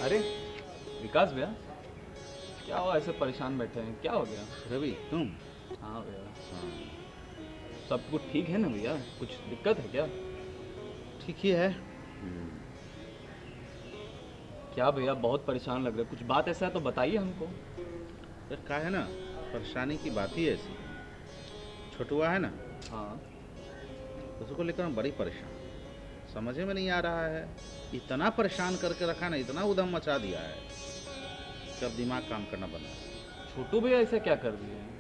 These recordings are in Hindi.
अरे विकास भैया, क्या हुआ? ऐसे परेशान बैठे हैं, क्या हो गया? रवि तुम। हाँ भैया। हाँ, सब कुछ ठीक है ना भैया? कुछ दिक्कत है क्या? ठीक ही है। क्या भैया, बहुत परेशान लग रहे हैं। कुछ बात ऐसा है तो बताइए हमको। यार का है ना, परेशानी की बात ही ऐसी। छोटुआ है ना, हाँ। उसको लेकर मैं बड़ी परेशान। समझ में नहीं आ रहा है, इतना परेशान करके रखा ना, इतना उधम मचा दिया है कि अब दिमाग काम करना बंद है। छोटू भैया ऐसा क्या कर दिए हैं?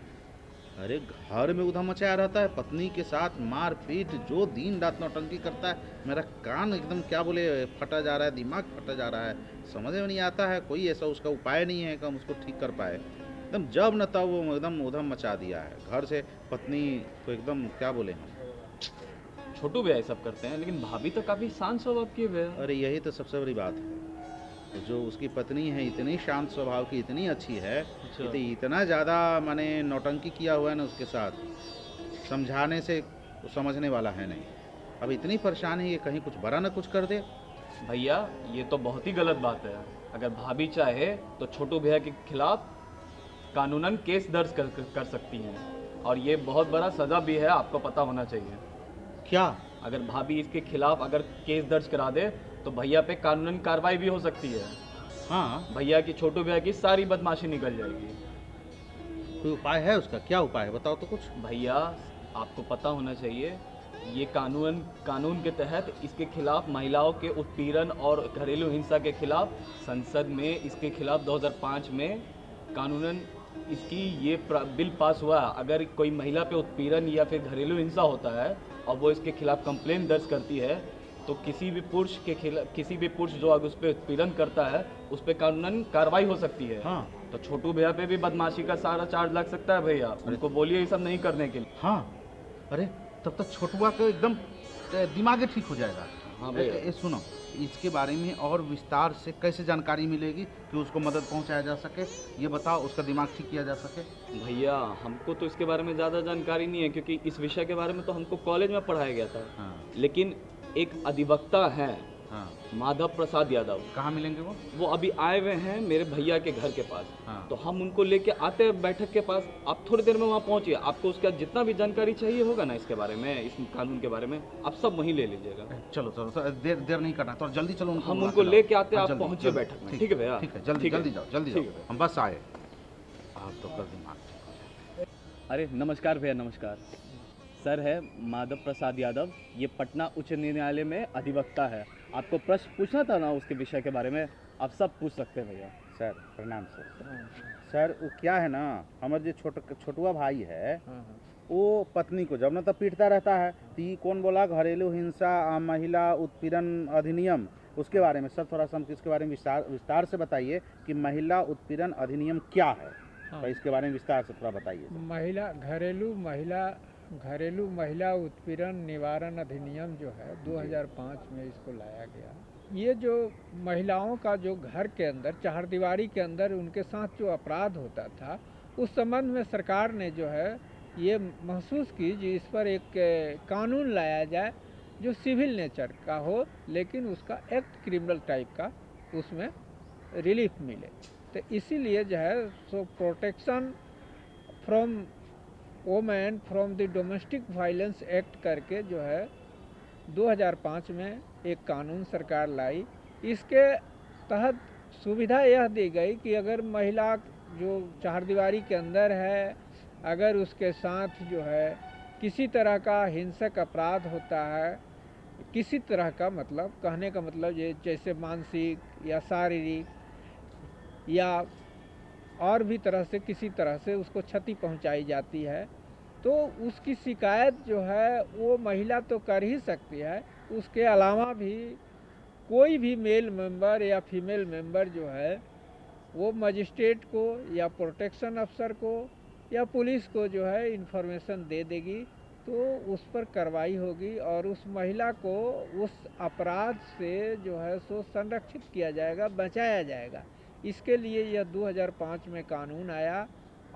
अरे घर में उधम मचाया रहता है, पत्नी के साथ मार पीट, जो दिन रात नौटंकी करता है। मेरा कान एकदम क्या बोले फटा जा रहा है, दिमाग फटा जा रहा है। समझ में नहीं आता है, कोई ऐसा उसका उपाय नहीं है कि हम उसको ठीक कर पाए। एकदम जब न तब वो एकदम उधम मचा दिया है। घर से पत्नी को एकदम क्या बोले हम। छोटू भैया ये सब करते हैं, लेकिन भाभी तो काफी शांत स्वभाव की है भैया। अरे यही तो सबसे बड़ी बात है, जो उसकी पत्नी है इतनी शांत स्वभाव की, इतनी अच्छी है, अच्छा। इतना ज़्यादा माने नौटंकी किया हुआ है ना उसके साथ, समझाने से वो समझने वाला है नहीं। अब इतनी परेशान है, ये कहीं कुछ बड़ा ना कुछ कर दे। भैया ये तो बहुत ही गलत बात है। अगर भाभी चाहे तो छोटू भैया के खिलाफ कानूनन केस दर्ज कर सकती हैं, और ये बहुत बड़ा सज़ा भी है, आपको पता होना चाहिए। क्या? अगर भाभी इसके खिलाफ अगर केस दर्ज करा दे तो भैया पे कानूनन कार्रवाई भी हो सकती है। हाँ, भैया की, छोटू भैया की सारी बदमाशी निकल जाएगी। कोई उपाय है उसका? क्या उपाय है, बताओ तो कुछ। भैया आपको पता होना चाहिए, ये कानून के तहत इसके खिलाफ महिलाओं के उत्पीड़न और घरेलू हिंसा के खिलाफ संसद में इसके खिलाफ 2005 में कानूनन इसकी ये बिल पास हुआ। अगर कोई महिला पे उत्पीड़न या फिर घरेलू हिंसा होता है और वो इसके खिलाफ कंप्लेंट दर्ज करती है, तो किसी भी पुरुष जो अगर उस पर उत्पीड़न करता है उस पर कानूनन कार्रवाई हो सकती है। हाँ। तो छोटू भैया पे भी बदमाशी का सारा चार्ज लग सकता है भैया। उनको बोलिए ये सब नहीं करने के लिए। हाँ, अरे तब तक छोटुआ को एकदम दिमाग ठीक हो जाएगा। हाँ भैया। सुनो, इसके बारे में और विस्तार से कैसे जानकारी मिलेगी कि उसको मदद पहुंचाया जा सके, ये बताओ, उसका दिमाग ठीक किया जा सके। भैया हमको तो इसके बारे में ज़्यादा जानकारी नहीं है, क्योंकि इस विषय के बारे में तो हमको कॉलेज में पढ़ाया गया था। हाँ। लेकिन एक अधिवक्ता हैं, हाँ। माधव प्रसाद यादव। कहाँ मिलेंगे वो? वो अभी आए हुए हैं मेरे भैया के घर के पास। हाँ। तो हम उनको लेके आते हैं बैठक के पास। आप थोड़ी देर में वहाँ पहुँचिए, आपको उसका जितना भी जानकारी चाहिए होगा ना इसके बारे में, इस कानून के बारे में, आप सब वहीं ले लीजिएगा। चलो चलो सर, देर नहीं करना, तो जल्दी चलो। हम उनको लेके आते हैं, हाँ, आप पहुँचिए बैठक में। ठीक है भैया? ठीक है, जल्दी ठीक है। जल्दी जाओ, जल्दी ठीक जाओ, है। हम बस आए। आप तो कर दिमाग। अरे नमस्कार भैया, नमस्कार। सर है माधव प्रसाद यादव, ये पटना उच्च न्यायालय में अधिवक्ता है। आपको प्रश्न पूछना था ना उसके विषय के बारे में, आप सब पूछ सकते हैं भैया। सर प्रणाम सर। सर वो क्या है ना, हमारे जो छोटुआ भाई है, वो पत्नी को जब न तब पीटता रहता है। तो ये कौन बोला घरेलू हिंसा महिला उत्पीड़न अधिनियम, उसके बारे में सर थोड़ा सा हमको इसके बारे में विस्तार से बताइए कि महिला उत्पीड़न अधिनियम क्या है। तो इसके बारे में विस्तार से थोड़ा बताइए। घरेलू महिला उत्पीड़न निवारण अधिनियम जो है 2005 में इसको लाया गया। ये जो महिलाओं का जो घर के अंदर चारदीवारी के अंदर उनके साथ जो अपराध होता था, उस संबंध में सरकार ने जो है ये महसूस की कि इस पर एक कानून लाया जाए जो सिविल नेचर का हो, लेकिन उसका एक्ट क्रिमिनल टाइप का उसमें रिलीफ मिले। तो इसीलिए जो है सो protection from women from the domestic violence act करके जो है 2005 में एक कानून सरकार लाई। इसके तहत सुविधा यह दी गई कि अगर महिला जो चारदीवारी के अंदर है, अगर उसके साथ जो है किसी तरह का हिंसक अपराध होता है, किसी तरह का मतलब कहने का मतलब ये जैसे मानसिक या शारीरिक या और भी तरह से किसी तरह से उसको क्षति पहुंचाई जाती है, तो उसकी शिकायत जो है वो महिला तो कर ही सकती है। उसके अलावा भी कोई भी मेल मेंबर या फीमेल मेंबर जो है वो मजिस्ट्रेट को या प्रोटेक्शन अफसर को या पुलिस को जो है इन्फॉर्मेशन दे देगी, तो उस पर कार्रवाई होगी और उस महिला को उस अपराध से जो है सो संरक्षित किया जाएगा, बचाया जाएगा। इसके लिए यह 2005 में कानून आया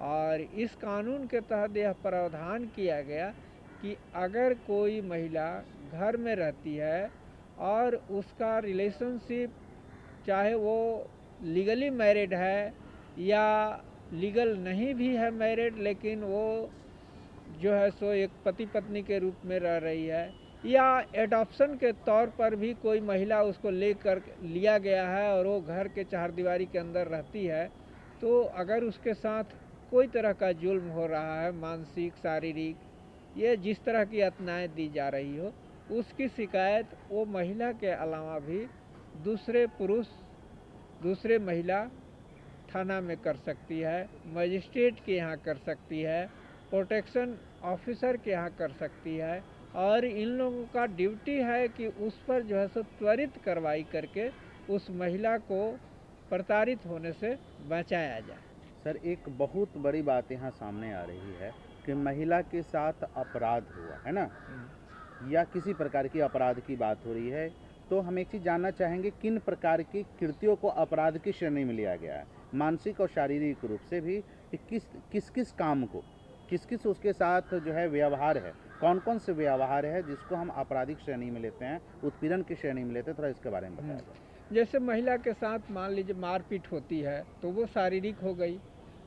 और इस कानून के तहत यह प्रावधान किया गया कि अगर कोई महिला घर में रहती है और उसका रिलेशनशिप, चाहे वो लीगली मैरिड है या लीगल नहीं भी है मैरिड, लेकिन वो जो है सो एक पति पत्नी के रूप में रह रही है, या एडॉप्शन के तौर पर भी कोई महिला उसको लेकर लिया गया है और वो घर के चारदीवारी के अंदर रहती है, तो अगर उसके साथ कोई तरह का जुल्म हो रहा है, मानसिक, शारीरिक, ये जिस तरह की यातनाएं दी जा रही हो, उसकी शिकायत वो महिला के अलावा भी दूसरे पुरुष, दूसरे महिला थाना में कर सकती है, मजिस्ट्रेट के यहाँ कर सकती है, प्रोटेक्शन ऑफिसर के यहाँ कर सकती है। और इन लोगों का ड्यूटी है कि उस पर जो है सो त्वरित कार्रवाई करके उस महिला को प्रताड़ित होने से बचाया जाए। सर, एक बहुत बड़ी बात यहाँ सामने आ रही है कि महिला के साथ अपराध हुआ है ना, या किसी प्रकार की अपराध की बात हो रही है, तो हम एक चीज़ जानना चाहेंगे, किन प्रकार की कृत्यों को अपराध की श्रेणी में लिया गया है, मानसिक और शारीरिक रूप से भी, कि किस किस काम को, किस किस उसके साथ जो है व्यवहार है, कौन कौन से व्यवहार है जिसको हम आपराधिक श्रेणी में लेते हैं, उत्पीड़न की श्रेणी में लेते हैं, थोड़ा इसके बारे में बताया जाए। जैसे महिला के साथ मान लीजिए मारपीट होती है तो वो शारीरिक हो गई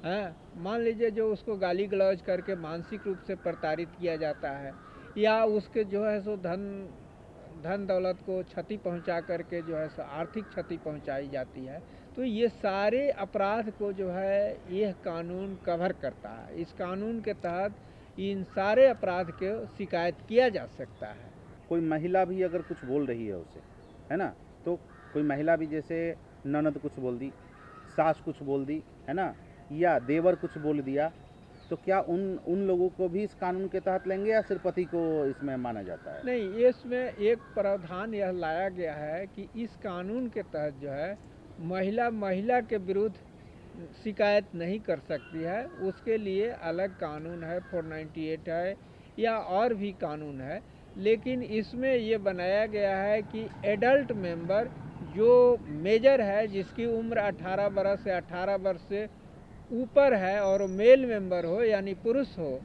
है। मान लीजिए जो उसको गाली गलौज करके मानसिक रूप से प्रताड़ित किया जाता है, या उसके जो है सो धन दौलत को क्षति पहुंचा करके जो है सो आर्थिक क्षति पहुंचाई जाती है, तो ये सारे अपराध को जो है यह कानून कवर करता है। इस कानून के तहत इन सारे अपराध के शिकायत किया जा सकता है। कोई महिला भी अगर कुछ बोल रही है उसे, है ना, तो कोई महिला भी जैसे ननद कुछ बोल दी, सास कुछ बोल दी, है ना, या देवर कुछ बोल दिया, तो क्या उन लोगों को भी इस कानून के तहत लेंगे या सिर्फ पति को इसमें माना जाता है? नहीं, इसमें एक प्रावधान यह लाया गया है कि इस कानून के तहत जो है महिला के विरुद्ध शिकायत नहीं कर सकती है, उसके लिए अलग कानून है, 498 है या और भी कानून है। लेकिन इसमें ये बनाया गया है कि एडल्ट मेंबर जो मेजर है, जिसकी उम्र 18 वर्ष से 18 वर्ष से ऊपर है और मेल मेंबर हो यानी पुरुष हो,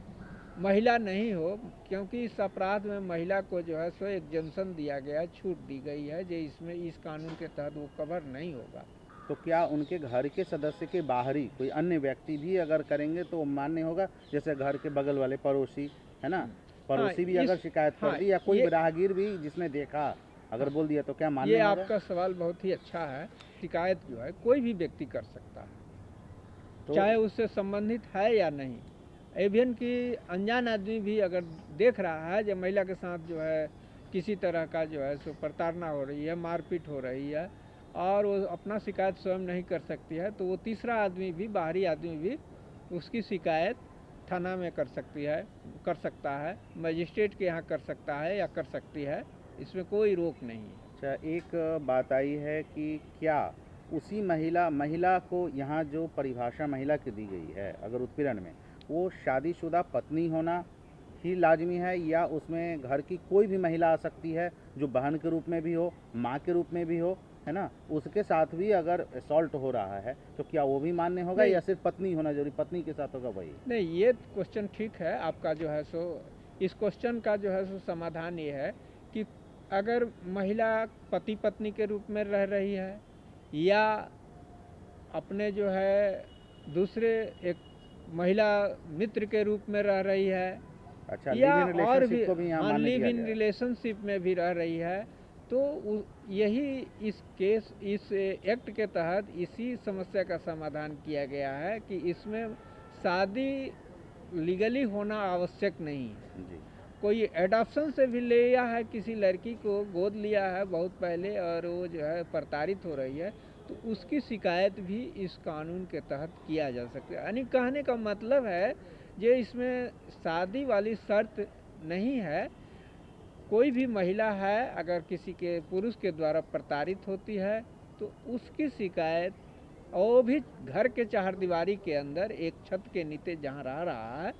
महिला नहीं हो, क्योंकि इस अपराध में महिला को जो है सो एग्जम्पशन दिया गया है, छूट दी गई है, जो इसमें इस कानून के तहत वो कवर नहीं होगा। तो क्या उनके घर के सदस्य के बाहरी कोई अन्य व्यक्ति भी अगर करेंगे तो मान्य होगा? जैसे घर के बगल वाले पड़ोसी, है ना, पड़ोसी भी अगर शिकायत कर दी, या कोई राहगीर भी जिसने देखा अगर बोल दिया, तो क्या मान्य ये होगा? आपका सवाल बहुत ही अच्छा है। शिकायत जो है कोई भी व्यक्ति कर सकता है, चाहे उससे संबंधित है या नहीं। एवियन की अनजान आदमी भी अगर देख रहा है जब महिला के साथ जो है किसी तरह का जो है सो प्रताड़ना हो रही है, मारपीट हो रही है, और वो अपना शिकायत स्वयं नहीं कर सकती है, तो वो तीसरा आदमी भी, बाहरी आदमी भी उसकी शिकायत थाना में कर सकता है, मजिस्ट्रेट के यहाँ कर सकता है या कर सकती है, इसमें कोई रोक नहीं है। अच्छा, एक बात आई है कि क्या उसी महिला को यहाँ जो परिभाषा महिला की दी गई है अगर उत्पीड़न में, वो शादीशुदा पत्नी होना ही लाजमी है, या उसमें घर की कोई भी महिला आ सकती है जो बहन के रूप में भी हो, माँ के रूप में भी हो, है ना, उसके साथ भी अगर असॉल्ट हो रहा है तो क्या वो भी मान्य होगा, या सिर्फ पत्नी होना जरूरी, पत्नी के साथ होगा वही? नहीं, ये क्वेश्चन ठीक है आपका जो है सो। इस क्वेश्चन का जो है सो समाधान ये है कि अगर महिला पति पत्नी के रूप में रह रही है, या अपने जो है दूसरे एक महिला मित्र के रूप में रह रही है, अच्छा, या लिव इन और भी रिलेशनशिप को भी यहाँ मान्य लिव किया इन गया है। रिलेशनशिप में भी रह रही है, तो यही इस एक्ट के तहत इसी समस्या का समाधान किया गया है कि इसमें शादी लीगली होना आवश्यक नहीं है। जी। कोई एडॉप्शन से भी लिया है, किसी लड़की को गोद लिया है बहुत पहले और वो जो है प्रताड़ित हो रही है, तो उसकी शिकायत भी इस कानून के तहत किया जा सकता है। यानी कहने का मतलब है जो इसमें शादी वाली शर्त नहीं है, कोई भी महिला है अगर किसी के पुरुष के द्वारा प्रताड़ित होती है तो उसकी शिकायत और वो भी घर के चारदीवारी के अंदर एक छत के नीचे जहाँ रह रहा है,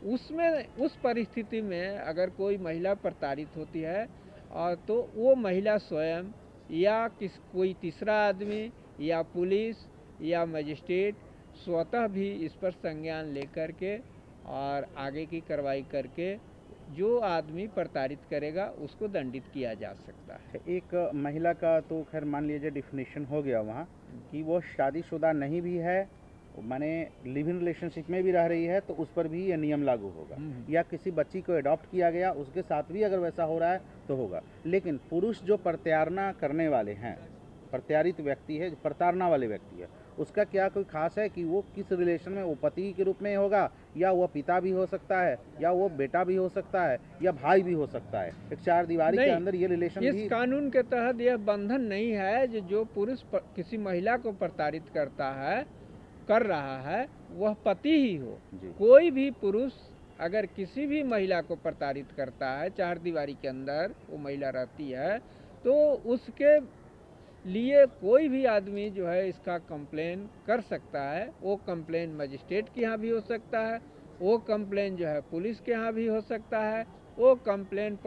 उसमें उस परिस्थिति में अगर कोई महिला प्रताड़ित होती है और तो वो महिला स्वयं या कोई तीसरा आदमी या पुलिस या मजिस्ट्रेट स्वतः भी इस पर संज्ञान लेकर के और आगे की कार्रवाई करके जो आदमी प्रताड़ित करेगा उसको दंडित किया जा सकता है। एक महिला का तो खैर मान लीजिए डिफिनेशन हो गया वहाँ कि वो शादीशुदा नहीं भी है, माने लिव इन रिलेशनशिप में भी रह रही है, तो उस पर भी ये नियम लागू होगा। या किसी बच्ची को अडॉप्ट किया गया उसके साथ भी अगर वैसा हो रहा है तो होगा। लेकिन पुरुष जो प्रताड़ना करने वाले हैं, प्रताड़ित व्यक्ति है, जो प्रताड़ना वाले व्यक्ति है, उसका क्या कोई खास है कि वो किस रिलेशन में, वो पति के रूप में होगा या वो पिता भी हो सकता है या वो बेटा भी हो सकता है या भाई भी हो सकता है? एक चार दीवारी के अंदर ये रिलेशन इस भी कानून के तहत यह बंधन नहीं है जो पुरुष किसी महिला को प्रताड़ित कर रहा है वह पति ही हो। कोई भी पुरुष अगर किसी भी महिला को प्रताड़ित करता है, चार दीवारी के अंदर वो महिला रहती है, तो उसके लिए कोई भी आदमी जो है इसका कंप्लेन कर सकता है। वो कंप्लेन मजिस्ट्रेट के यहाँ भी हो सकता है, वो कंप्लेन जो है पुलिस के यहाँ भी हो सकता है, वो कंप्लेन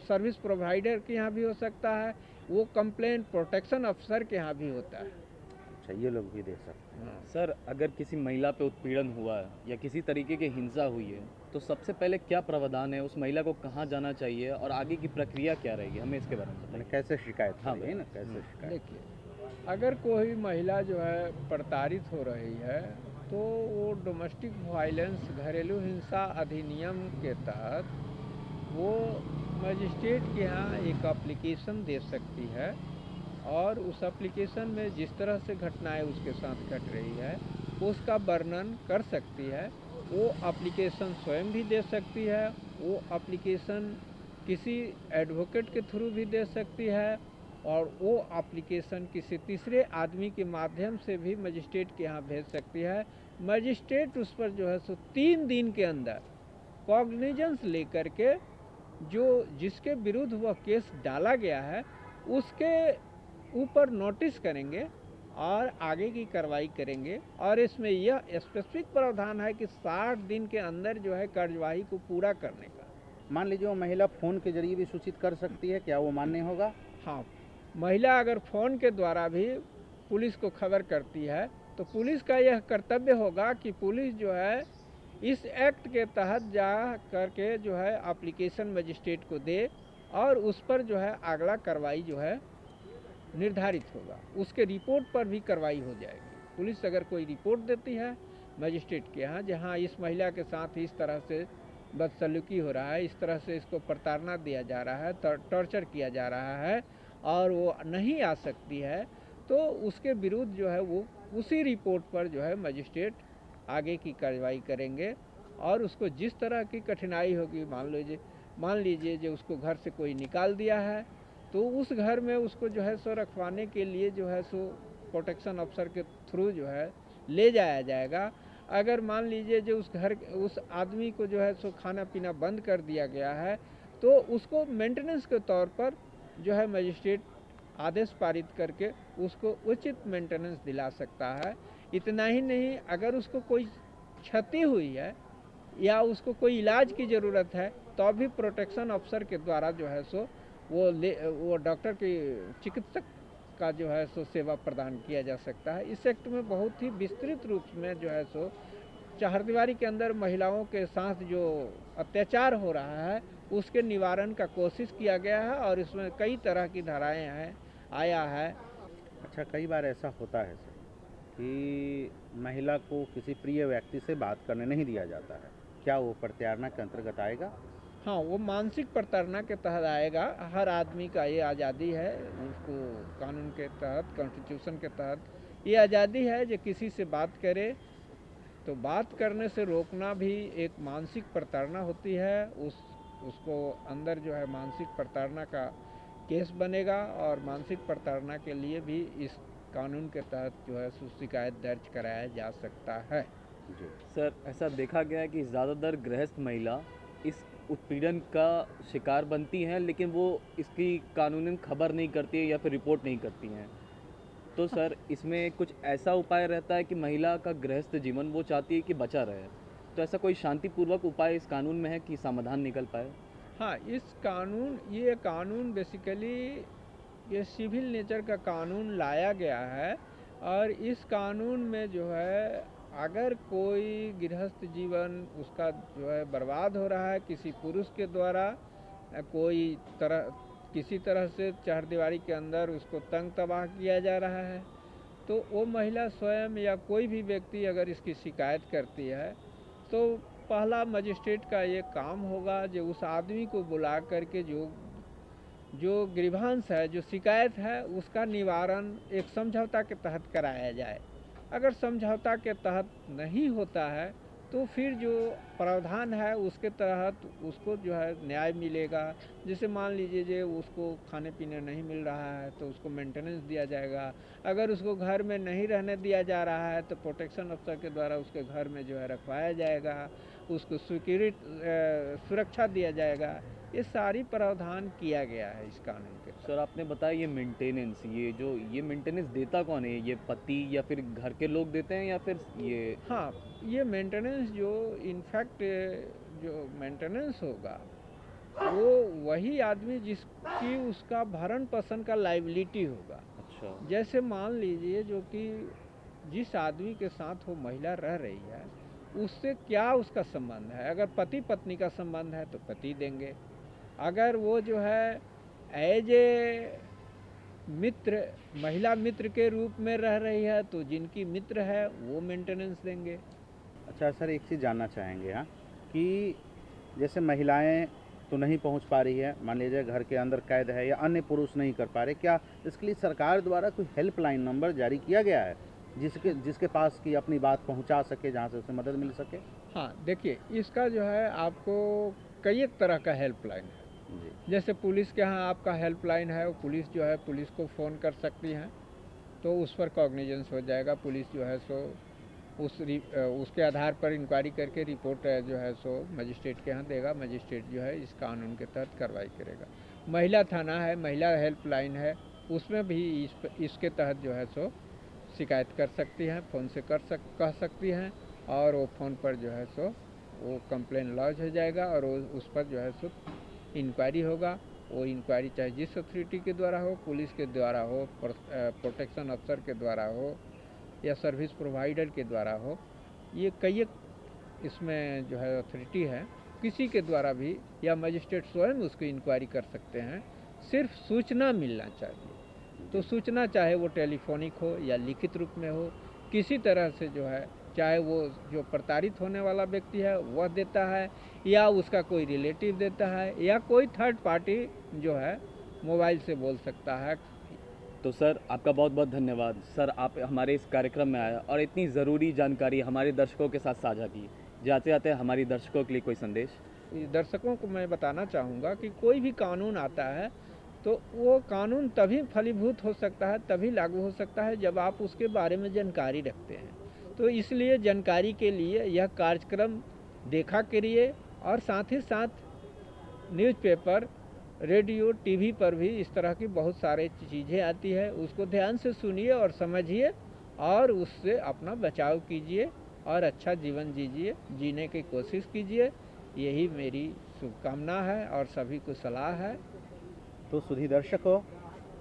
सर्विस प्रोवाइडर के यहाँ भी हो सकता है, वो कंप्लेन प्रोटेक्शन अफसर के यहाँ भी होता है। अच्छा, ये लोग भी दे सकते हैं। सर, अगर किसी महिला पे उत्पीड़न हुआ है या किसी तरीके की हिंसा हुई है तो सबसे पहले क्या प्रावधान है? उस महिला को कहाँ जाना चाहिए और आगे की प्रक्रिया क्या रहेगी? हमें इसके बारे में बताइए। कैसे शिकायत हाँ करेगी ना, कैसे शिकायत? देखिए, अगर कोई महिला जो है प्रताड़ित हो रही है तो वो डोमेस्टिक वायलेंस घरेलू हिंसा अधिनियम के तहत वो मजिस्ट्रेट के यहाँ एक एप्लीकेशन दे सकती है और उस एप्लीकेशन में जिस तरह से घटनाएं उसके साथ घट रही है उसका वर्णन कर सकती है। वो एप्लीकेशन स्वयं भी दे सकती है, वो एप्लीकेशन किसी एडवोकेट के थ्रू भी दे सकती है और वो एप्लीकेशन किसी तीसरे आदमी के माध्यम से भी मजिस्ट्रेट के यहाँ भेज सकती है। मजिस्ट्रेट उस पर जो है सो 3 दिन के अंदर कॉग्निजेंस लेकर के जो जिसके विरुद्ध वह केस डाला गया है उसके ऊपर नोटिस करेंगे और आगे की कार्रवाई करेंगे। और इसमें यह स्पेसिफिक प्रावधान है कि 60 दिन के अंदर जो है कार्यवाही को पूरा करने का। मान लीजिए वो महिला फ़ोन के जरिए भी सूचित कर सकती है, क्या वो मान्य होगा? हाँ, महिला अगर फ़ोन के द्वारा भी पुलिस को खबर करती है तो पुलिस का यह कर्तव्य होगा कि पुलिस जो है इस एक्ट के तहत जा करके जो है एप्लीकेशन मजिस्ट्रेट को दे और उस पर जो है अगला कार्रवाई जो है निर्धारित होगा, उसके रिपोर्ट पर भी कार्रवाई हो जाएगी। पुलिस अगर कोई रिपोर्ट देती है मजिस्ट्रेट के यहाँ जहाँ इस महिला के साथ इस तरह से बदसलूकी हो रहा है, इस तरह से इसको प्रताड़ना दिया जा रहा है, टॉर्चर किया जा रहा है और वो नहीं आ सकती है, तो उसके विरुद्ध जो है वो उसी रिपोर्ट पर जो है मजिस्ट्रेट आगे की कार्रवाई करेंगे। और उसको जिस तरह की कठिनाई होगी, मान लीजिए जो उसको घर से कोई निकाल दिया है तो उस घर में उसको जो है सो रखवाने के लिए जो है सो प्रोटेक्शन अफसर के थ्रू जो है ले जाया जाएगा। अगर मान लीजिए जो उस आदमी को जो है सो खाना पीना बंद कर दिया गया है तो उसको मेंटेनेंस के तौर पर जो है मजिस्ट्रेट आदेश पारित करके उसको उचित मेंटेनेंस दिला सकता है। इतना ही नहीं, अगर उसको कोई क्षति हुई है या उसको कोई इलाज की ज़रूरत है तो भी प्रोटेक्शन अफसर के द्वारा जो है सो वो डॉक्टर की चिकित्सक का जो है सो सेवा प्रदान किया जा सकता है। इस एक्ट में बहुत ही विस्तृत रूप में जो है सो चारदीवारी के अंदर महिलाओं के साथ जो अत्याचार हो रहा है उसके निवारण का कोशिश किया गया है और इसमें कई तरह की धाराएं आया है। अच्छा, कई बार ऐसा होता है सर कि महिला को किसी प्रिय व्यक्ति से बात करने नहीं दिया जाता है, क्या वो प्रताड़ना के अंतर्गत आएगा? हाँ, वो मानसिक प्रताड़ना के तहत आएगा। हर आदमी का ये आज़ादी है, उसको कानून के तहत, कॉन्स्टिट्यूशन के तहत ये आज़ादी है जो किसी से बात करे, तो बात करने से रोकना भी एक मानसिक प्रताड़ना होती है। उसको अंदर जो है मानसिक प्रताड़ना का केस बनेगा और मानसिक प्रताड़ना के लिए भी इस कानून के तहत जो है शिकायत दर्ज कराया जा सकता है। जी सर, ऐसा देखा गया है कि ज़्यादातर गृहस्थ महिला इस उत्पीड़न का शिकार बनती हैं लेकिन वो इसकी कानूनन खबर नहीं करती है या फिर रिपोर्ट नहीं करती हैं। तो सर इसमें कुछ ऐसा उपाय रहता है कि महिला का गृहस्थ जीवन वो चाहती है कि बचा रहे, तो ऐसा कोई शांतिपूर्वक उपाय इस कानून में है कि समाधान निकल पाए? हाँ, ये कानून बेसिकली ये सिविल नेचर का कानून लाया गया है, और इस कानून में जो है अगर कोई गृहस्थ जीवन उसका जो है बर्बाद हो रहा है किसी पुरुष के द्वारा, किसी तरह से चारदीवारी के अंदर उसको तंग तबाह किया जा रहा है, तो वो महिला स्वयं या कोई भी व्यक्ति अगर इसकी शिकायत करती है, तो पहला मजिस्ट्रेट का ये काम होगा जो उस आदमी को बुला करके जो ग्रीवांस है, जो शिकायत है, उसका निवारण एक समझौता के तहत कराया जाए। अगर समझौता के तहत नहीं होता है तो फिर जो प्रावधान है उसके तहत उसको जो है न्याय मिलेगा। जैसे मान लीजिए जो उसको खाने पीने नहीं मिल रहा है तो उसको मेंटेनेंस दिया जाएगा। अगर उसको घर में नहीं रहने दिया जा रहा है तो प्रोटेक्शन अफसर के द्वारा उसके घर में जो है रखवाया जाएगा, उसको सुरक्षा दिया जाएगा। ये सारी प्रावधान किया गया है इस कानून के। सर आपने बताया ये मेंटेनेंस, ये मेंटेनेंस देता कौन है? ये पति या फिर घर के लोग देते हैं या फिर ये? हाँ, ये मेंटेनेंस जो मेंटेनेंस होगा वो वही आदमी जिसकी उसका भरण पोषण का लाइबिलिटी होगा। अच्छा। जैसे मान लीजिए जो कि जिस आदमी के साथ वो महिला रह रही है उससे क्या उसका संबंध है। अगर पति पत्नी का संबंध है तो पति देंगे। अगर वो जो है एज ए मित्र, महिला मित्र के रूप में रह रही है तो जिनकी मित्र है वो मेंटेनेंस देंगे। अच्छा सर, एक चीज़ जानना चाहेंगे हाँ, कि जैसे महिलाएं तो नहीं पहुंच पा रही है, मान लीजिए घर के अंदर कैद है या अन्य पुरुष नहीं कर पा रहे, क्या इसके लिए सरकार द्वारा कोई हेल्पलाइन नंबर जारी किया गया है जिसके पास कि अपनी बात पहुंचा सके, जहां से उसे मदद मिल सके? हाँ, देखिए इसका जो है आपको कई एक तरह का हेल्पलाइन है जी। जैसे पुलिस के यहाँ आपका हेल्पलाइन है, वो पुलिस जो है पुलिस को फ़ोन कर सकती हैं तो उस पर कॉग्निजेंस हो जाएगा। पुलिस जो है सो उसके आधार पर इंक्वायरी करके रिपोर्ट जो है सो मजिस्ट्रेट के यहाँ देगा। मजिस्ट्रेट जो है इस कानून के तहत कार्रवाई करेगा। महिला थाना है, महिला हेल्पलाइन है, उसमें भी इसके तहत जो है सो शिकायत कर सकती हैं, फ़ोन से कह सकती हैं, और वो फ़ोन पर जो है सो वो कंप्लेन लॉज हो जाएगा और उस पर जो है सो इंक्वायरी होगा। वो इंक्वायरी चाहे जिस अथॉरिटी के द्वारा हो, पुलिस के द्वारा हो, प्रोटेक्शन अफसर के द्वारा हो या सर्विस प्रोवाइडर के द्वारा हो, ये कई इसमें जो है अथॉरिटी है, किसी के द्वारा भी या मजिस्ट्रेट स्वयं उसको इंक्वायरी कर सकते हैं। सिर्फ सूचना मिलना चाहिए। तो सूचना चाहे वो टेलीफोनिक हो या लिखित रूप में हो, किसी तरह से जो है, चाहे वो जो प्रताड़ित होने वाला व्यक्ति है वह देता है या उसका कोई रिलेटिव देता है या कोई थर्ड पार्टी जो है मोबाइल से बोल सकता है। तो सर आपका बहुत बहुत धन्यवाद। सर आप हमारे इस कार्यक्रम में आए और इतनी ज़रूरी जानकारी हमारे दर्शकों के साथ साझा की। जाते जाते हमारी दर्शकों के लिए कोई संदेश? दर्शकों को मैं बताना चाहूँगा कि कोई भी कानून आता है तो वो कानून तभी फलीभूत हो सकता है, तभी लागू हो सकता है जब आप उसके बारे में जानकारी रखते हैं। तो इसलिए जानकारी के लिए यह कार्यक्रम देखा करिए, और साथ ही साथ न्यूज़पेपर, रेडियो, टीवी पर भी इस तरह की बहुत सारे चीज़ें आती है, उसको ध्यान से सुनिए और समझिए और उससे अपना बचाव कीजिए और अच्छा जीवन जीने की कोशिश कीजिए। यही मेरी शुभकामना है और सभी को सलाह है। तो सुधी दर्शकों,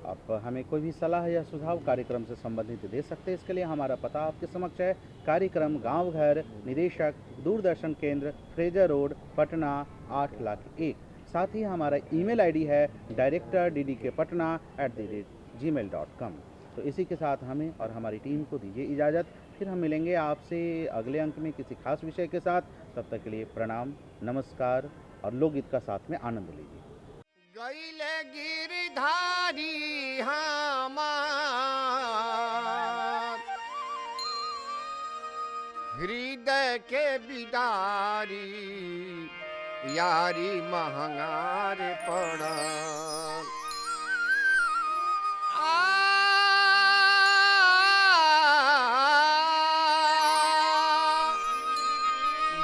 आप हमें कोई भी सलाह या सुझाव कार्यक्रम से संबंधित दे सकते हैं। इसके लिए हमारा पता आपके समक्ष है। कार्यक्रम गांव घर, निदेशक, दूरदर्शन केंद्र, फ्रेजर रोड, पटना 8,01,000। साथ ही हमारा ईमेल आईडी है directorddkpatna@gmail.com। तो इसी के साथ हमें और हमारी टीम को दीजिए इजाज़त। फिर हम मिलेंगे आपसे अगले अंक में किसी खास विषय के साथ। तब तक के लिए प्रणाम, नमस्कार और लोकगीत का साथ में आनंद लीजिए। गईले गिरधारी हमार, हृदय के बिदारी, यारी महंगार पड़ा।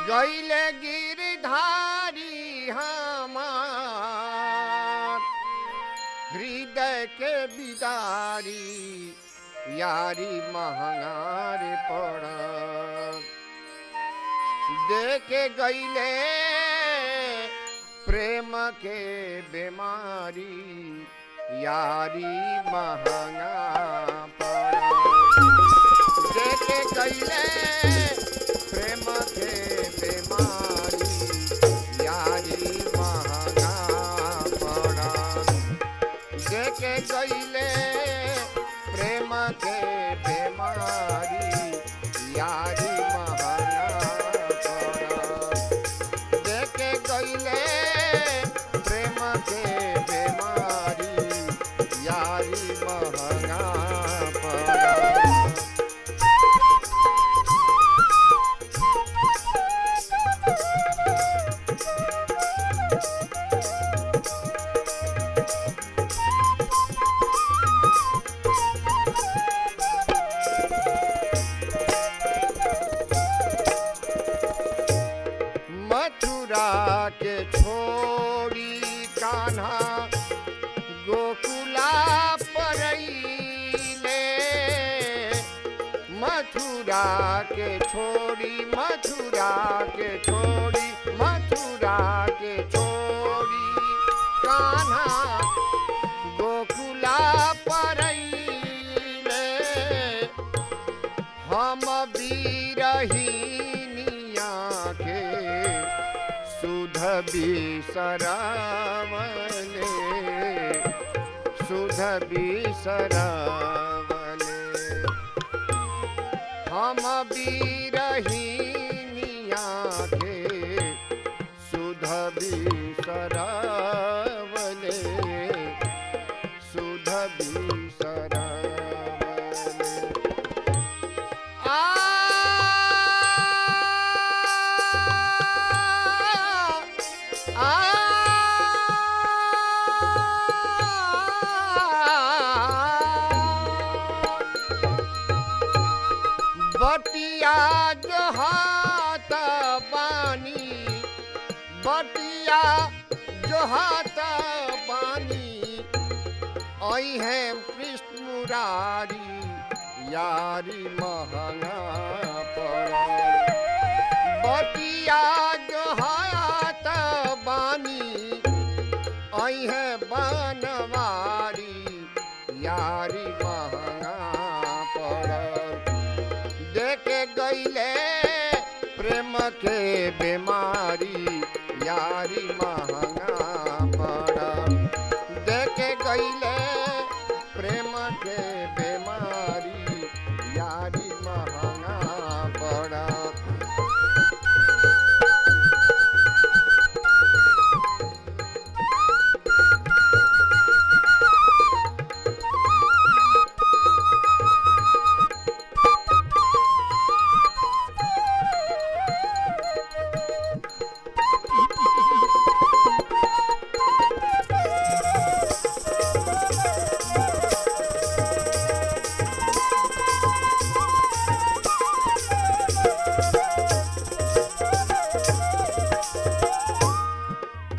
गईले गिरधारी हमार, हृदय के बिदारी, यारी महंगा रे पड़ देके गईले प्रेम के बीमारी यारी महंगा पड़ देके गईले प्रेम के बीमारी यारी महंगा पड़ देके गईले प्रेम के बीमारी यारी महंगा पड़ देके गईले प्रेम के बीमारी यारी महंगा पड़ मथुरा के छोड़ी कान्हा गोकुला परईले मथुरा के छोड़ी मथुरा के छोड़ी मथुरा के छोड़ी कान्हा गोकुला परईले हम बीरहीनिया के सुध बिसरावले सुध बिसरावले हम बीरहीनिया के सुध बिसरावले सुध बिसरावले बटिया जो हाथ बानी बटिया जो हाथ बानी आई है कृष्ण मुरारी यारी महंगा पड़ बटिया जो हाथ बानी आई है बनवारी यारी महंगा पड़ देके गईले प्रेम के बीमारी यारी महंगा पड़ देके गईले प्रेम के बीमारी यारी महंगा पड़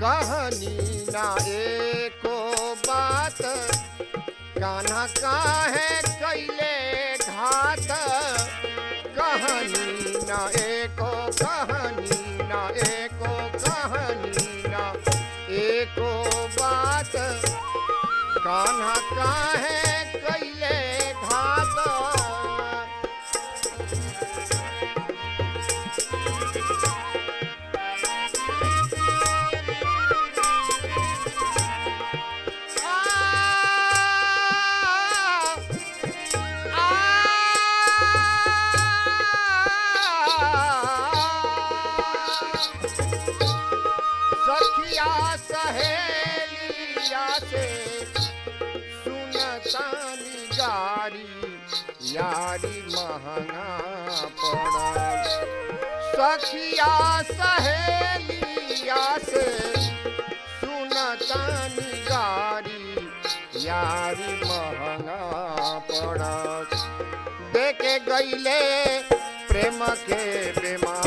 कहानी ना एको बात कान्हा काहे कैले घात कहानी ना एको कहानी ना एको कहानी ना एको बात कान्हा काहे कैले घात सखिया सहेलिया से सुनतानी गारी यारी महंगा पड़ सखिया सहेलिया से सुनतानी गारी यारी महंगा पड़ देके गईले प्रेम के बीमारी